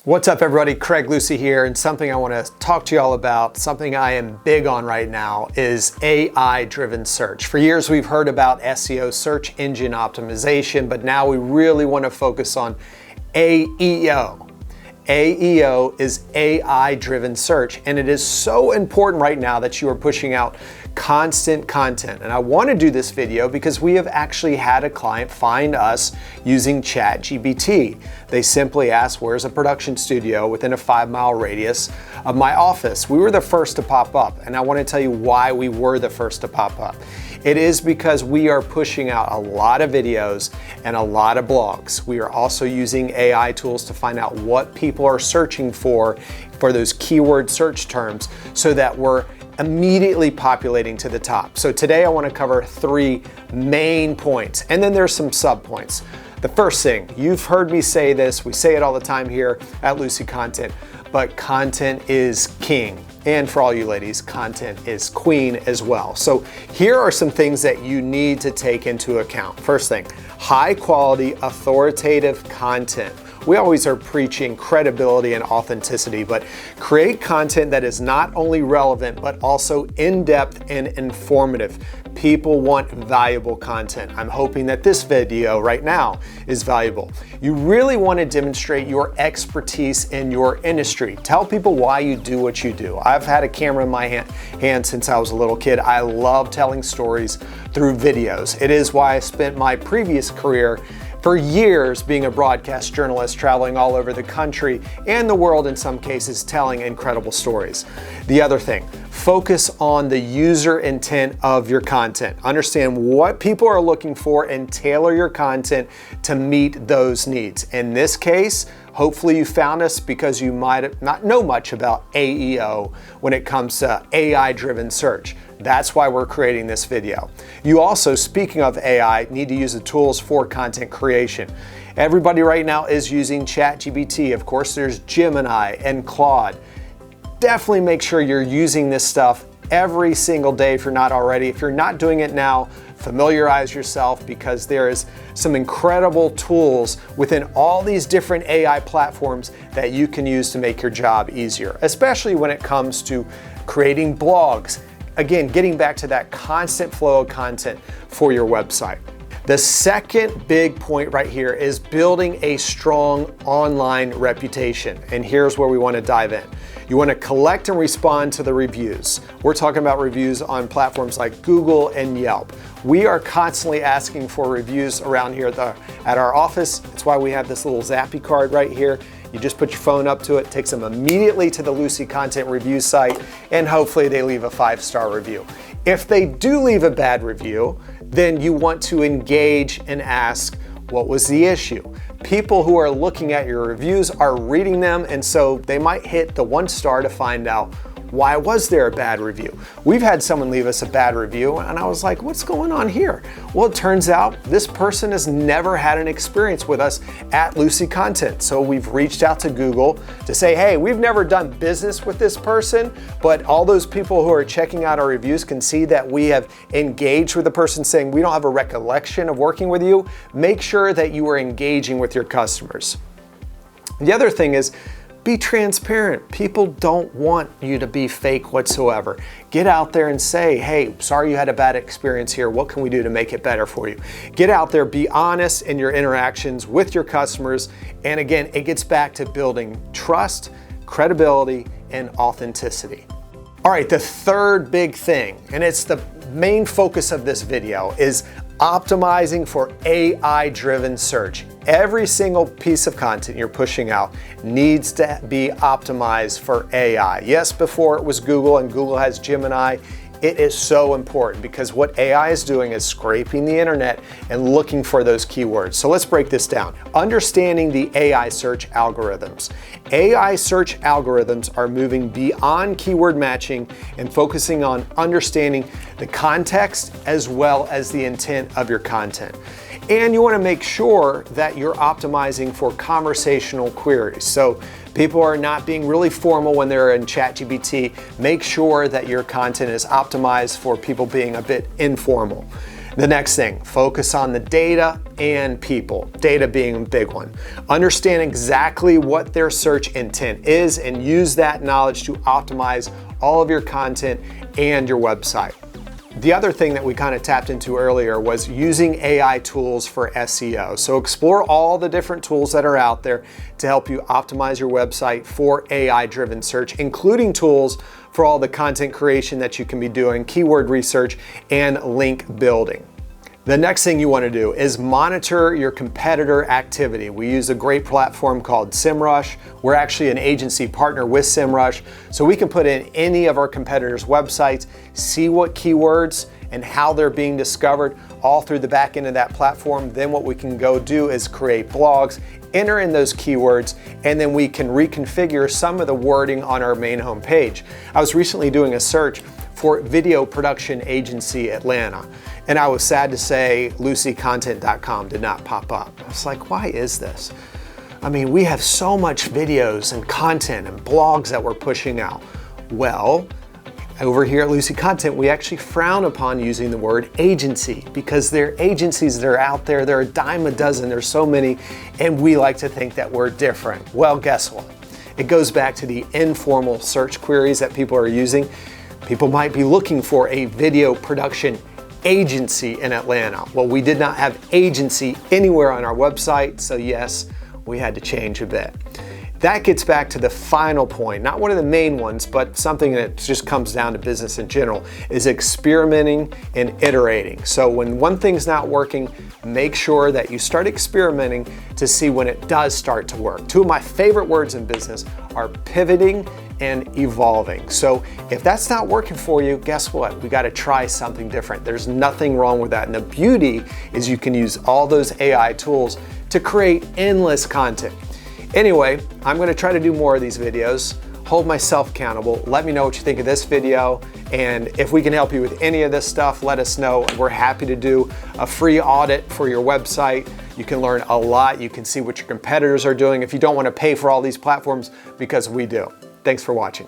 What's up everybody, Craig Lucie here, and something I want to talk to you all about, something I am big on right now is AI-driven search. For years we've heard about SEO, search engine optimization, but now we really want to focus on AEO. AEO is AI-driven search, and it is so important right now that you are pushing out constant content. And I want to do this video because we have actually had a client find us using ChatGPT. They simply asked, where's a production studio within a 5-mile radius of my office? We were the first to pop up, and I want to tell you why we were the first to pop up. It is because we are pushing out a lot of videos and a lot of blogs. We are also using AI tools to find out what people are searching for those keyword search terms so that we're immediately populating to the top. So today I want to cover 3 main points, and then there's some sub points. The first thing, you've heard me say this, we say it all the time here at Lucie Content, but content is king. And for all you ladies, content is queen as well. So here are some things that you need to take into account. First thing, high quality, authoritative content. We always are preaching credibility and authenticity, but create content that is not only relevant, but also in-depth and informative. People want valuable content. I'm hoping that this video right now is valuable. You really want to demonstrate your expertise in your industry. Tell people why you do what you do. I've had a camera in my hand since I was a little kid. I love telling stories through videos. It is why I spent my previous career for years being a broadcast journalist, traveling all over the country and the world in some cases, telling incredible stories. The other thing, focus on the user intent of your content. Understand what people are looking for and tailor your content to meet those needs. In this case, hopefully you found us because you might not know much about AEO when it comes to AI-driven search. That's why we're creating this video. You also, speaking of AI, need to use the tools for content creation. Everybody right now is using ChatGPT. Of course, there's Gemini and Claude. Definitely make sure you're using this stuff every single day if you're not already. If you're not doing it now, familiarize yourself because there is some incredible tools within all these different AI platforms that you can use to make your job easier, especially when it comes to creating blogs. Again, getting back to that constant flow of content for your website. The second big point right here is building a strong online reputation. And here's where we want to dive in. You want to collect and respond to the reviews. We're talking about reviews on platforms like Google and Yelp. We are constantly asking for reviews around here at our office. That's why we have this little Zappy card right here. You just put your phone up to it, takes them immediately to the Lucie Content review site, and hopefully they leave a 5-star review. If they do leave a bad review, then you want to engage and ask, what was the issue? People who are looking at your reviews are reading them, and so they might hit the 1 star to find out, why was there a bad review? We've had someone leave us a bad review and I was like, what's going on here? Well, it turns out this person has never had an experience with us at Lucie Content. So we've reached out to Google to say, hey, we've never done business with this person, but all those people who are checking out our reviews can see that we have engaged with the person saying, we don't have a recollection of working with you. Make sure that you are engaging with your customers. The other thing is, be transparent. People don't want you to be fake whatsoever. Get out there and say, hey, sorry you had a bad experience here. What can we do to make it better for you? Get out there, be honest in your interactions with your customers. And again, it gets back to building trust, credibility, and authenticity. All right, the third big thing, and it's the main focus of this video, is optimizing for AI-driven search. Every single piece of content you're pushing out needs to be optimized for AI. Yes, before it was Google and Google has Gemini. It is so important because what AI is doing is scraping the internet and looking for those keywords. So let's break this down. Understanding the AI search algorithms. AI search algorithms are moving beyond keyword matching and focusing on understanding the context as well as the intent of your content. And you want to make sure that you're optimizing for conversational queries. So people are not being really formal when they're in ChatGPT. Make sure that your content is optimized for people being a bit informal. The next thing, focus on the data and people, data being a big one. Understand exactly what their search intent is and use that knowledge to optimize all of your content and your website. The other thing that we kind of tapped into earlier was using AI tools for SEO. So explore all the different tools that are out there to help you optimize your website for AI-driven search, including tools for all the content creation that you can be doing, keyword research, and link building. The next thing you want to do is monitor your competitor activity. We use a great platform called SEMrush. We're actually an agency partner with SEMrush, so we can put in any of our competitors' websites, see what keywords and how they're being discovered all through the back end of that platform. Then what we can go do is create blogs, enter in those keywords, and then we can reconfigure some of the wording on our main home page. I was recently doing a search for video production agency Atlanta, and I was sad to say LucieContent.com did not pop up. I was like, why is this? I mean, we have so much videos and content and blogs that we're pushing out. Well, over here at Lucie Content, we actually frown upon using the word agency because there are agencies that are out there. There are a dime a dozen. There's so many, and we like to think that we're different. Well, guess what? It goes back to the informal search queries that people are using. People might be looking for a video production agency in Atlanta. Well, we did not have agency anywhere on our website, so yes, we had to change a bit. That gets back to the final point, not one of the main ones, but something that just comes down to business in general, is experimenting and iterating. So when one thing's not working, make sure that you start experimenting to see when it does start to work. Two of my favorite words in business are pivoting and evolving. So if that's not working for you, guess what? We got to try something different. There's nothing wrong with that. And the beauty is you can use all those AI tools to create endless content. Anyway, I'm going to try to do more of these videos, hold myself accountable. Let me know what you think of this video. And if we can help you with any of this stuff, let us know. We're happy to do a free audit for your website. You can learn a lot. You can see what your competitors are doing if you don't want to pay for all these platforms, because we do. Thanks for watching.